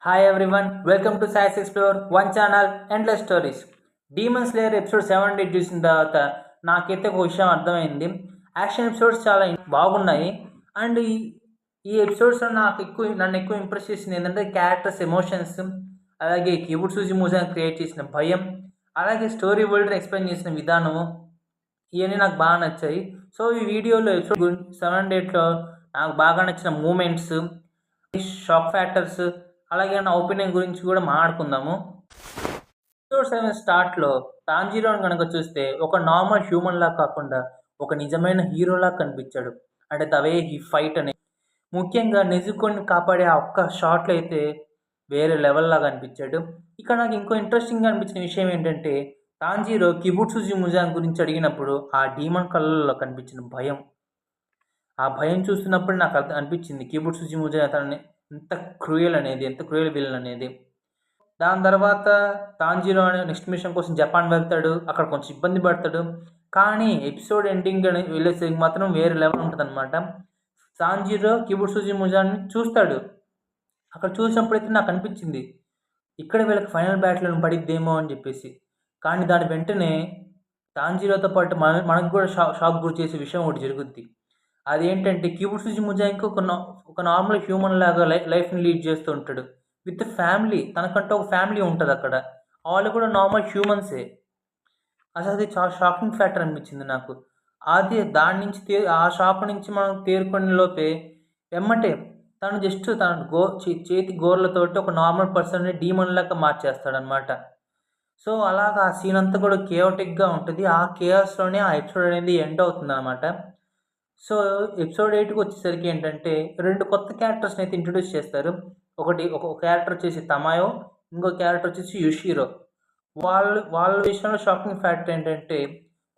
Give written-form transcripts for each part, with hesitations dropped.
Hi everyone, welcome to Science Explore, one channel, Endless Stories. Demon slayer episode 7 చూసిన తర్వాత నాకైతే ఒక విషయం అర్థమైంది. యాక్షన్ ఎపిసోడ్స్ చాలా బాగున్నాయి. అండ్ ఈ ఎపిసోడ్స్లో నన్ను ఎక్కువ ఇంప్రెస్ చేసింది ఏంటంటే క్యారెక్టర్స్ ఎమోషన్స్, అలాగే కిబుట్ సుజిముజాని క్రియేట్ చేసిన భయం, అలాగే స్టోరీ వరల్డ్ని ఎక్స్ప్లెయిన్ చేసిన విధానము, ఇవన్నీ నాకు బాగా నచ్చాయి. సో ఈ వీడియోలో ఎపిసోడ్ 7 నాకు బాగా నచ్చిన మూమెంట్స్, షాక్ ఫ్యాక్టర్స్, అలాగే నా ఒపీనియన్ గురించి కూడా మాట్లాడుకుందాము. ఎపిసోడ్ 7 స్టార్ట్లో తాంజీరోని కనుక చూస్తే ఒక నార్మల్ హ్యూమన్ లా కాకుండా ఒక నిజమైన హీరోలా కనిపించాడు. అంటే ద వే హీ ఫైట్ అని, ముఖ్యంగా నెజుకోని కాపాడే ఆ ఒక్క షాట్లో అయితే వేరే లెవెల్ లాగా అనిపించాడు. ఇక్కడ నాకు ఇంకో ఇంట్రెస్టింగ్గా అనిపించిన విషయం ఏంటంటే తాంజీరో కిబుట్సుజి ముజాన్ గురించి అడిగినప్పుడు ఆ డీమన్ కళ్ళల్లో కనిపించిన భయం, ఆ భయం చూస్తున్నప్పుడు నాకు అనిపించింది కిబుట్సుజి ముజాన్ అతన్ని ఎంత క్రూయల్ విలన్ అనేది. దాని తర్వాత తాంజీరో అనే నెక్స్ట్ మిషన్ కోసం జపాన్ వెళ్తాడు. అక్కడ కొంచెం ఇబ్బంది పడతాడు. కానీ ఎపిసోడ్ ఎండింగ్ అని వెళ్ళేసరికి మాత్రం వేరే లెవెల్ ఉంటుంది అనమాట. తాంజీరో కిబుట్సుజి ముజాన్ని చూస్తాడు. అక్కడ చూసినప్పుడైతే నాకు అనిపించింది ఇక్కడ వీళ్ళకి ఫైనల్ బ్యాటిల్ పడిద్దేమో అని చెప్పేసి. కానీ దాని వెంటనే తాంజీరోతో పాటు మనకు కూడా షాక్ గురి చేసే విషయం ఒకటి జరుగుద్ది. అదేంటంటే కిబుట్సుజి ముజాయికి ఒక నార్మల్ హ్యూమన్ లాగా లైఫ్ని లీడ్ చేస్తూ ఉంటాడు విత్ ఫ్యామిలీ. తనకంటూ ఒక ఫ్యామిలీ ఉంటుంది అక్కడ. వాళ్ళు కూడా నార్మల్ హ్యూమన్సే. అసలు అది చాలా షాకింగ్ ఫ్యాక్టర్ అనిపించింది నాకు. అది దాని నుంచి ఆ షాక్ నుంచి మనం తేరుకునే లోపే వెమ్మటే తను జస్ట్ తన చేతి గోర్లతోటి ఒక నార్మల్ పర్సన్ని డీమన్ లాగా మార్చేస్తాడనమాట. సో అలాగా ఆ సీన్ అంతా కూడా కేయోటిక్గా ఉంటుంది. ఆ కేయాస్లోనే ఆ ఎపిసోడ్ అనేది ఎండ్ అవుతుంది అనమాట. సో ఎపిసోడ్ 8కి వచ్చేసరికి ఏంటంటే 2 కొత్త క్యారెక్టర్స్ని అయితే ఇంట్రొడ్యూస్ చేస్తారు. ఒక క్యారెక్టర్ వచ్చేసి తమాయో, ఇంకో క్యారెక్టర్ వచ్చేసి యుషిరో. వాళ్ళ విషయంలో షాకింగ్ ఫ్యాక్టర్ ఏంటంటే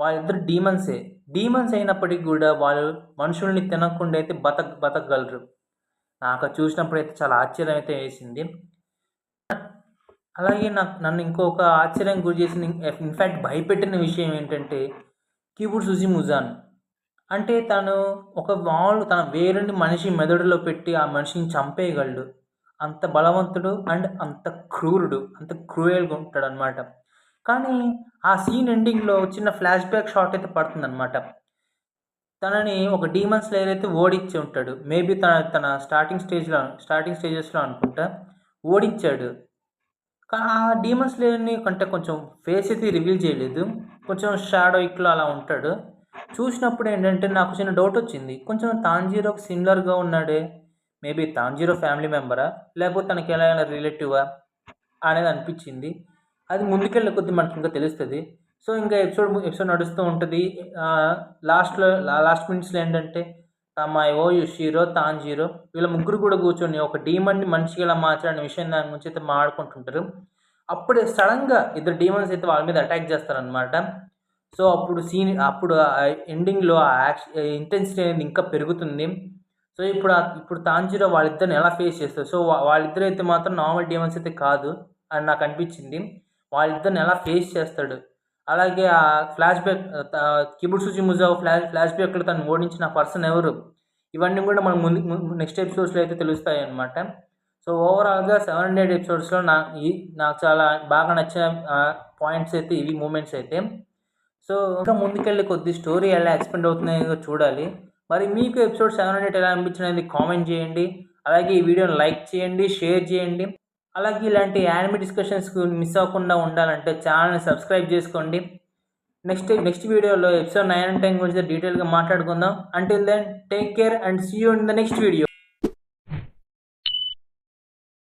వాళ్ళిద్దరు డీమన్స్ అయినప్పటికీ కూడా వాళ్ళు మనుషుల్ని తినకుండా అయితే బతకగలరు. నాకు చూసినప్పుడు అయితే చాలా ఆశ్చర్యం అయితే వేసింది. అలాగే నన్ను ఇంకొక ఆశ్చర్యం గురి చేసిన, ఇన్ఫ్యాక్ట్ భయపెట్టిన విషయం ఏంటంటే కిబుట్సుజి ముజాన్. అంటే తను తన వేరుని మనిషి మెదడులో పెట్టి ఆ మనిషిని చంపేయగలడు. అంత బలవంతుడు అండ్ అంత క్రూరుడు, అంత క్రూయల్గా ఉంటాడు అనమాట. కానీ ఆ సీన్ ఎండింగ్లో చిన్న ఫ్లాష్ బ్యాక్ షాట్ అయితే పడుతుందన్నమాట. తనని ఒక డీమన్ స్లేయర్ అయితే ఓడించి ఉంటాడు. మేబీ తన స్టార్టింగ్ స్టేజెస్లో అనుకుంటా ఓడించాడు. ఆ డీమన్ స్లేయర్ని కొంచెం ఫేస్ అయితే రివీల్ చేయలేదు. కొంచెం షాడో ఇక్లో అలా ఉంటాడు. చూసినప్పుడు ఏంటంటే నాకు చిన్న డౌట్ వచ్చింది. కొంచెం తాంజీరోకి సిమిలర్గా ఉన్నాడే. మేబీ తాంజీరో ఫ్యామిలీ మెంబరా, లేకపోతే తనకి ఎలా రిలేటివా అనేది అనిపించింది. అది ముందుకెళ్ళే కొద్దీ మనకి ఇంకా తెలుస్తుంది. సో ఇంకా ఎపిసోడ్ నడుస్తూ ఉంటుంది. లాస్ట్ మినిట్స్లో ఏంటంటే తమాయో, యుషిరో, తాంజీరో వీళ్ళ ముగ్గురు కూడా కూర్చొని ఒక డీమన్ని మనిషికి ఎలా మార్చాలనే విషయం దాని గురించి అయితే మాట్లాడుకుంటుంటారు. అప్పుడే సడన్గా ఇద్దరు డీమన్స్ అయితే వాళ్ళ మీద అటాక్ చేస్తారనమాట. సో అప్పుడు ఎండింగ్లో ఆ ఇంటెన్సిటీ అనేది ఇంకా పెరుగుతుంది. సో ఇప్పుడు తాంజీరో వాళ్ళిద్దరిని ఎలా ఫేస్ చేస్తారు. సో వాళ్ళిద్దరు అయితే మాత్రం నార్మల్ డీమన్స్ అయితే కాదు అని నాకు అనిపించింది. వాళ్ళిద్దరిని ఎలా ఫేస్ చేస్తాడు. అలాగే ఆ ఫ్లాష్ బ్యాక్ కిబుట్సుజి ముజావ్ ఫ్లాష్ బ్యాక్లో తను ఓడించిన పర్సన్ ఎవరు, ఇవన్నీ కూడా మనం నెక్స్ట్ ఎపిసోడ్స్లో అయితే తెలుస్తాయి అన్నమాట. సో ఓవరాల్గా 7 and 8 ఎపిసోడ్స్లో నాకు చాలా బాగా నచ్చిన పాయింట్స్ అయితే ఇవి, మూమెంట్స్ అయితే. సో ఇంకా ముందుకెళ్ళి కొద్ది స్టోరీ ఎలా ఎక్స్పెండ్ అవుతున్నాయో చూడాలి. మరి మీకు ఎపిసోడ్ 7 and 8 ఎలా అనిపించినది కామెంట్ చేయండి. అలాగే ఈ వీడియోని లైక్ చేయండి, షేర్ చేయండి. అలాగే ఇలాంటి యానిమే డిస్కషన్స్ మిస్ అవ్వకుండా ఉండాలంటే ఛానల్ని సబ్స్క్రైబ్ చేసుకోండి. నెక్స్ట్ వీడియోలో ఎపిసోడ్ 9 and 10 గురించి డీటెయిల్గా మాట్లాడుకుందాం. Until then take care and see you in the next video.